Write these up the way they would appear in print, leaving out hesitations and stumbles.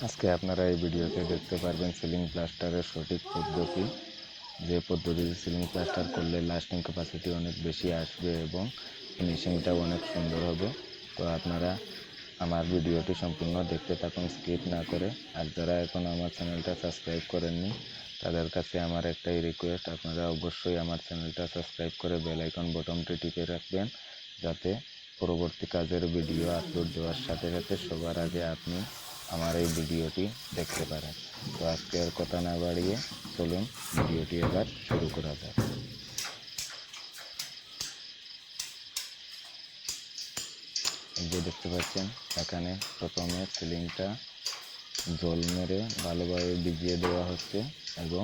আজকে আপনারা এই ভিডিওতে দেখতে পারবেন সিলিং প্লাস্টারের সঠিক পদ্ধতি, যে পদ্ধতিতে সিলিং প্লাস্টার করলে লাস্টিং ক্যাপাসিটি অনেক বেশি আসবে এবং ফিনিশিংটাও অনেক সুন্দর হবে। তো আপনারা আমার ভিডিওটি সম্পূর্ণ দেখতে থাকুন, স্কিপ না করে। আর যারা এখন আমার চ্যানেলটা সাবস্ক্রাইব করেননি তাদের কাছে আমার একটাই রিকোয়েস্ট, আপনারা অবশ্যই আমার চ্যানেলটা সাবস্ক্রাইব করে বেল আইকন বটনটি টিপে রাখবেন, যাতে পরবর্তী কাজের ভিডিও আপলোড দেওয়ার সাথে সাথে সবার আগে আপনি আমার এই ভিডিওটি দেখতে পারেন। তো আজকে আর কথা না বাড়িয়ে চলুন ভিডিওটি এবার শুরু করা যাক। যে দেখতে পাচ্ছেন এখানে প্রথমে সিলিংটা জল মেরে ভালোভাবে ভিজিয়ে দেওয়া হচ্ছে এবং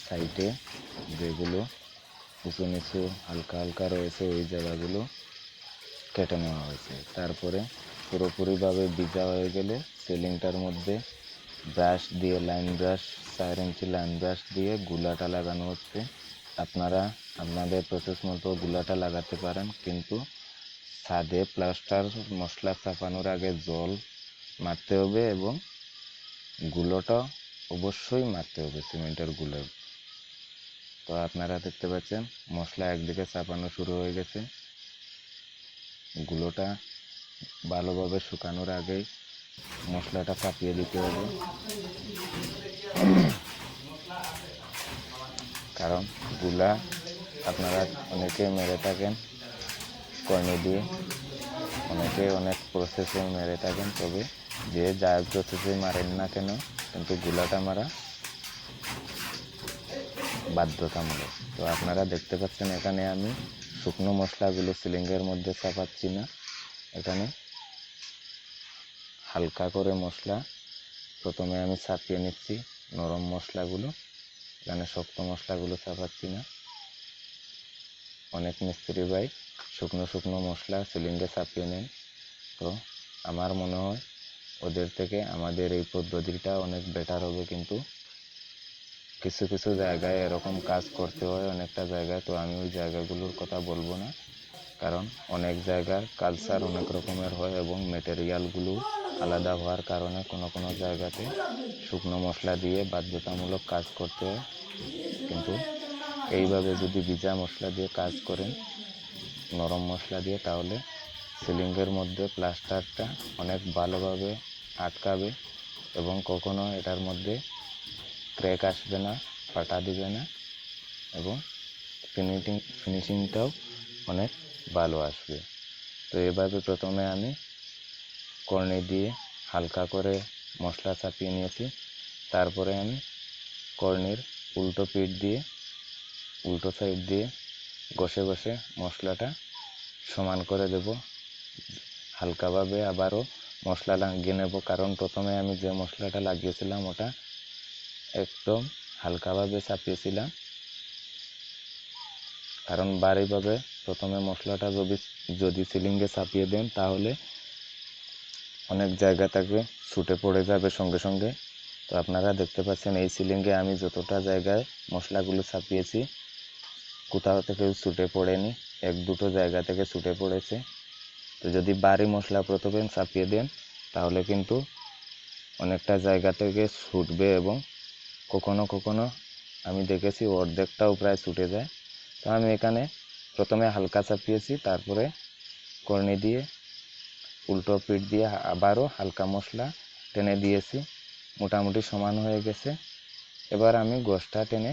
সাইডে যেগুলো উঁচু নিচু হালকা হালকা রয়েছে ওই জায়গাগুলো কেটে নেওয়া হয়েছে। তারপরে পুরোপুরিভাবে ভিজা হয়ে গেলে সিলিংটার মধ্যে ব্রাশ দিয়ে লাইন ব্রাশ 4 ইঞ্চি লাইন ব্রাশ দিয়ে গুলাটা লাগানো হচ্ছে। আপনারা আপনাদের প্রসেস মতো গুলাটা লাগাতে পারেন, কিন্তু ছাদে প্লাস্টার মশলা চাপানোর আগে জল মারতে হবে এবং গুলোটা অবশ্যই মারতে হবে, সিমেন্টের গুলো। তো আপনারা দেখতে পাচ্ছেন মশলা একদিকে চাপানো শুরু হয়ে গেছে। গুলোটা ভালোভাবে শুকানোর আগেই মশলাটা চাপিয়ে দিতে হবে, কারণ গুলা আপনারা অনেকে মেরে থাকেন কর্নি দিয়ে, অনেকে অনেক প্রসেসে মেরে থাকেন, তবে যে যা প্রসেসে মারেন না কেন কিন্তু গুলাটা মারা বাধ্যতামূলক। তো আপনারা দেখতে পাচ্ছেন এখানে আমি শুকনো মশলাগুলো সিলিংয়ের মধ্যে চাপাচ্ছি না, এখানে হালকা করে মশলা প্রথমে আমি চাপিয়ে নিচ্ছি, নরম মশলাগুলো, এখানে শক্ত মশলাগুলো চাপাচ্ছি না। অনেক মিস্ত্রি ভাই শুকনো শুকনো মশলা সিলিংয়ে চাপিয়ে নেন, তো আমার মনে হয় ওদের থেকে আমাদের এই পদ্ধতিটা অনেক বেটার হবে। কিন্তু কিছু কিছু জায়গায় এরকম কাজ করতে হয় অনেকটা জায়গায়, তো আমি ওই জায়গাগুলোর কথা বলবো না, কারণ অনেক জায়গার কালচার অনেক রকমের হয় এবং মেটেরিয়ালগুলো আলাদা হওয়ার কারণে কোনো কোনো জায়গাতে শুকনো মশলা দিয়ে বাধ্যতামূলক কাজ করতে হয়। কিন্তু এইভাবে যদি ভিজা মশলা দিয়ে কাজ করেন, নরম মশলা দিয়ে, তাহলে সিলিংয়ের মধ্যে প্লাস্টারটা অনেক ভালোভাবে আটকাবে এবং কখনো এটার মধ্যে ক্র্যাক আসবে না, ফাটা দিবে না এবং ফিনিশিংটাও অনেক ভালো আসবে। তো এভাবে প্রথমে আমি কর্নি দিয়ে হালকা করে মশলা চাপিয়ে নিয়েছি, তারপরে আমি কর্নির উল্টো পিঠ দিয়ে উল্টো সাইড দিয়ে ঘষে ঘষে মশলাটা সমান করে দেব। হালকাভাবে আবারও মশলা লাগিয়ে নেব, কারণ প্রথমে আমি যে মশলাটা লাগিয়েছিলাম ওটা একদম হালকাভাবে চাপিয়েছিলাম, কারণ ভারীভাবে প্রথমে মশলাটা যদি সিলিংয়ে চাপিয়ে দেন তাহলে অনেক জায়গা থেকে ছুটে পড়ে যাবে সঙ্গে সঙ্গে। তো আপনারা দেখতে পাচ্ছেন এই সিলিংয়ে আমি যতটা জায়গায় মশলাগুলো চাপিয়েছি কোথাও থেকে ছুটে পড়েনি, এক দুটো জায়গা থেকে ছুটে পড়েছে। তো যদি ভারী মশলা প্রথমে চাপিয়ে দেন তাহলে কিন্তু অনেকটা জায়গা থেকে ছুটবে এবং কখনো কখনো আমি দেখেছি অর্ধেকটাও প্রায় ছুটে যায়। তো আমি এখানে প্রথমে হালকা চাপিয়েছি, তারপরে কর্নি দিয়ে উল্টো পিঠ দিয়ে আবারও হালকা মশলা টেনে দিয়েছি, মোটামুটি সমান হয়ে গেছে। এবার আমি গোছটা টেনে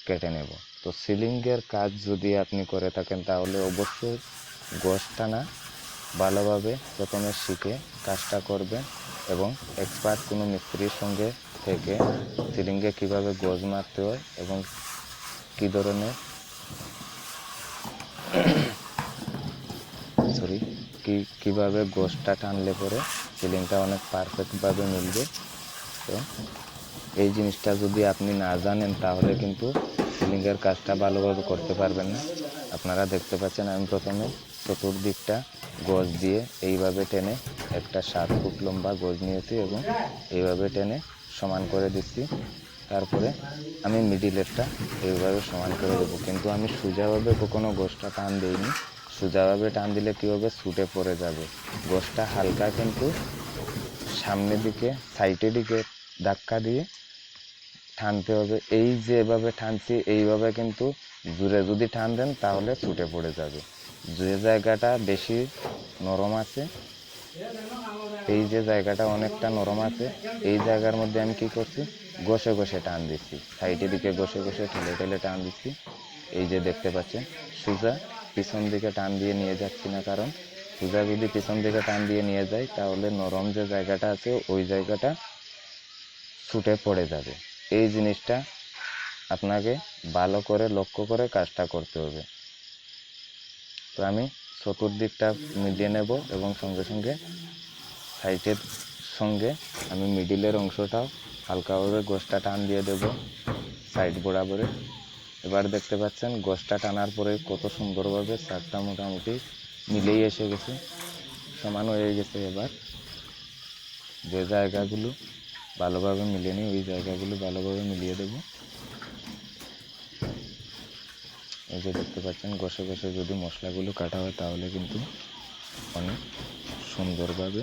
কেটে নেব। তো সিলিংয়ের কাজ যদি আপনি করে থাকেন তাহলে অবশ্যই গোছ টানা ভালোভাবে প্রথমে শিখে কাজটা করবেন এবং এক্সপার্ট কোনো মিস্ত্রির সঙ্গে থেকে সিলিংয়ে কীভাবে গোছ মারতে হয় এবং কী ধরনের কীভাবে গোছটা টানলে পরে সিলিংটা অনেক পারফেক্টভাবে মিলবে। তো এই জিনিসটা যদি আপনি না জানেন তাহলে কিন্তু সিলিংয়ের কাজটা ভালোভাবে করতে পারবেন না। আপনারা দেখতে পাচ্ছেন আমি প্রথমে চতুর্দিকটা গজ দিয়ে এইভাবে টেনে একটা 7 ফুট লম্বা গজ নিয়েছি এবং এইভাবে টেনে সমান করে দিচ্ছি। তারপরে আমি মিডিলেরটা এইভাবে সমান করে দেবো, কিন্তু আমি সোজাভাবে কখনো গোছটা টান দিইনি। সোজাভাবে টান দিলে কী হবে, ছুটে পড়ে যাবে। গোছটা হালকা কিন্তু সামনের দিকে সাইডের দিকে ধাক্কা দিয়ে টানতে হবে। এই যে এভাবে টানছি এইভাবে কিন্তু জোরে যদি টান দেন তাহলে ছুটে পড়ে যাবে। যে জায়গাটা বেশি নরম আছে, এই যে জায়গাটা অনেকটা নরম আছে, এই জায়গার মধ্যে আমি কি করছি, ঘষে ঘষে টান দিচ্ছি, সাইডের দিকে ঘষে ঘষে ঠেলে ঠেলে টান দিচ্ছি। এই যে দেখতে পাচ্ছেন সোজা পিছন দিকে টান দিয়ে নিয়ে যাচ্ছি না, কারণ সোজা যদি পিছন দিকে টান দিয়ে নিয়ে যায় তাহলে নরম যে জায়গাটা আছে ওই জায়গাটা ছুটে পড়ে যাবে। এই জিনিসটা আপনাকে ভালো করে লক্ষ্য করে কাজটা করতে হবে। তো আমি চতুর্দিকটা মিলিয়ে নেব এবং সঙ্গে সঙ্গে সাইডের সঙ্গে আমি মিডিলের অংশটাও হালকাভাবে গোছটা টান দিয়ে দেব সাইড বরাবরে। এবার দেখতে পাচ্ছেন গোছটা টানার পরে কত সুন্দরভাবে শার্টটা মোটামুটি মিলেই এসে গেছে, সমান হয়ে গেছে। এবার যে জায়গাগুলো ভালোভাবে মিলিয়ে নিই ওই জায়গাগুলো ভালোভাবে মিলিয়ে দেব। এই যে দেখতে পাচ্ছেন ঘষে ঘষে যদি মশলাগুলো কাটা হয় তাহলে কিন্তু অনেক সুন্দরভাবে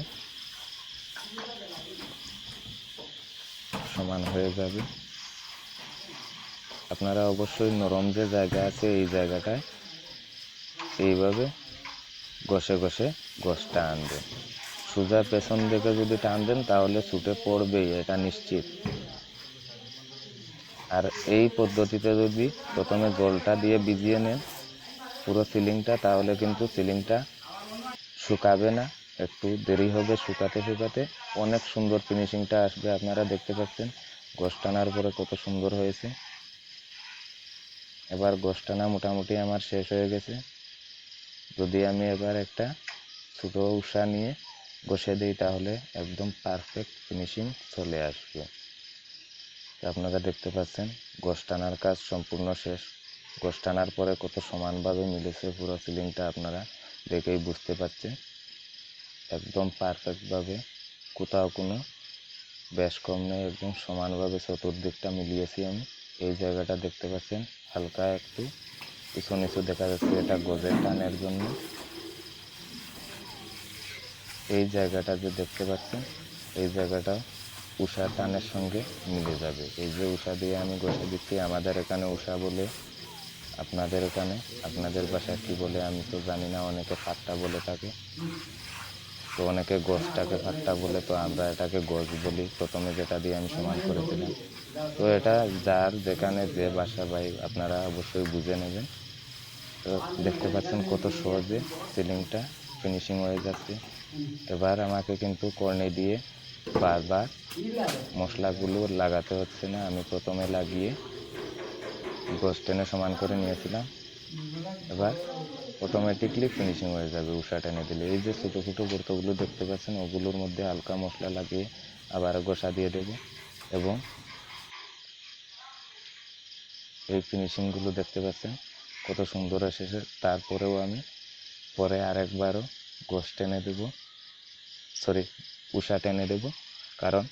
সমান হয়ে যাবে। আপনারা অবশ্যই নরম যে জায়গা আছে এই জায়গাটায় এইভাবে ঘষে ঘষে গোছটা আনবেন। সোজা পেছন দিকে যদি টান দেন তাহলে ছুটে পড়বেই, এটা নিশ্চিত। আর এই পদ্ধতিতে যদি প্রথমে জলটা দিয়ে ভিজিয়ে নেন পুরো সিলিংটা, তাহলে কিন্তু সিলিংটা শুকাবে না, একটু দেরি হবে শুকাতে শুকাতে, অনেক সুন্দর ফিনিশিংটা আসবে। আপনারা দেখতে পাচ্ছেন গোছ টানার পরে কত সুন্দর হয়েছে। এবার গোছ টানা মোটামুটি আমার শেষ হয়ে গেছে। যদি আমি এবার একটা ছোটো উষা নিয়ে ঘষে দিই তাহলে একদম পারফেক্ট ফিনিশিং চলে আসবে। আপনারা দেখতে পাচ্ছেন গোছ টানার কাজ সম্পূর্ণ শেষ। গোছ টানার পরে কত সমানভাবে মিলেছে পুরো সিলিংটা আপনারা দেখেই বুঝতে পারছেন, একদম পারফেক্টভাবে, কোথাও কোনো বেশ কম নেই, একদম সমানভাবে চতুর্দিকটা মিলিয়েছি আমি। এই জায়গাটা দেখতে পাচ্ছেন হালকা একটু উঁচু নিচু দেখা যাচ্ছে, এটা গজের টানের জন্য। এই জায়গাটা যে দেখতে পাচ্ছেন এই জায়গাটা উষা টানের সঙ্গে মিলে যাবে। এই যে উষা দিয়ে আমি ঘষে দিচ্ছি, আমাদের এখানে উষা বলে, আপনাদের এখানে আপনাদের বাসায় কী বলে আমি তো জানি না, অনেকে ফাট্টা বলে থাকে, তো অনেকে গোছটাকে ফাট্টা বলে, তো আমরা এটাকে গোছ বলি। প্রথমে যেটা দিয়ে আমি সমান করেছিলাম, তো এটা যার যেখানে যে বাসা ভাই আপনারা অবশ্যই বুঝে নেবেন। তো দেখতে পাচ্ছেন কত সহজে সিলিংটা ফিনিশিং হয়ে যাচ্ছে। এবার আমাকে কিন্তু কর্নি দিয়ে বারবার মশলাগুলো লাগাতে হচ্ছে না, আমি প্রথমে লাগিয়ে গোছ টেনে সমান করে নিয়েছিলাম। এবার অটোমেটিকলি ফিনিশিং হয়ে যাবে উষা টেনে দিলে। এই যে ছোটো ছোটো গর্তগুলো দেখতে পাচ্ছেন ওগুলোর মধ্যে হালকা মশলা লাগিয়ে আবার ঘষা দিয়ে দেব, এবং এই ফিনিশিংগুলো দেখতে পাচ্ছেন কত সুন্দর এসেছে। তারপরেও আমি পরে আরেকবারও গোছ টেনে দেব, উষা টেনে দেব, কারণ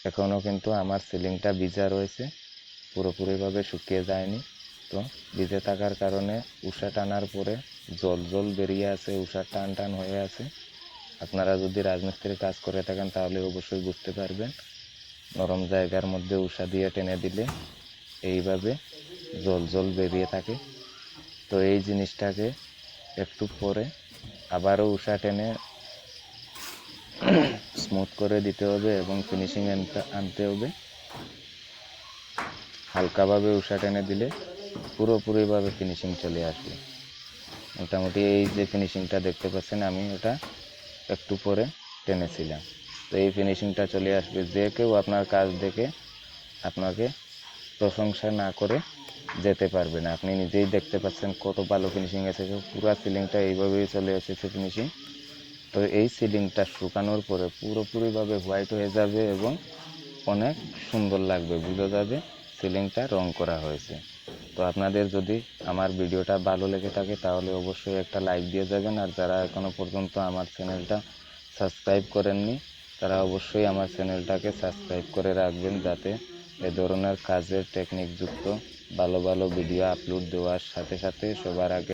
এখনও কিন্তু আমার সিলিংটা ভিজা রয়েছে, পুরোপুরিভাবে শুকিয়ে যায়নি। তো ভিজে থাকার কারণে উষা টানার পরে জল জল বেরিয়ে আছে, উষা টান টান হয়ে আছে। আপনারা যদি রাজমিস্ত্রির কাজ করে থাকেন তাহলে অবশ্যই বুঝতে পারবেন, নরম জায়গার মধ্যে উষা দিয়ে টেনে দিলে এইভাবে জল জল বেরিয়ে থাকে। তো এই জিনিসটাকে একটু পরে আবারও উষা টেনে স্মুথ করে দিতে হবে এবং ফিনিশিং আনতে হবে। হালকাভাবে উষা টেনে দিলে পুরোপুরিভাবে ফিনিশিং চলে আসবে। মোটামুটি এই যে ফিনিশিংটা দেখতে পাচ্ছেন আমি ওটা একটু পরে টেনেছিলাম, তো এই ফিনিশিংটা চলে আসবে। যে কেউ আপনার কাজ দেখে আপনাকে প্রশংসা না করে যেতে পারবে না। আপনি নিজেই দেখতে পাচ্ছেন কত ভালো ফিনিশিং এসেছে, পুরো সিলিংটা এইভাবেই চলে এসেছে ফিনিশিং। তো এই সিলিংটা শুকানোর পরে পুরোপুরিভাবে হোয়াইট হয়ে যাবে এবং অনেক সুন্দর লাগবে, বোঝা যাবে সিলিংটা রং করা হয়েছে। তো আপনাদের যদি আমার ভিডিওটা ভালো লেগে থাকে তাহলে অবশ্যই একটা লাইক দিয়ে যাবেন, আর যারা এখনও পর্যন্ত আমার চ্যানেলটা সাবস্ক্রাইব করেননি তারা অবশ্যই আমার চ্যানেলটাকে সাবস্ক্রাইব করে রাখবেন, যাতে এ ধরনের কাজের টেকনিকযুক্ত ভালো ভালো ভিডিও আপলোড দেওয়ার সাথে সাথে সবার আগে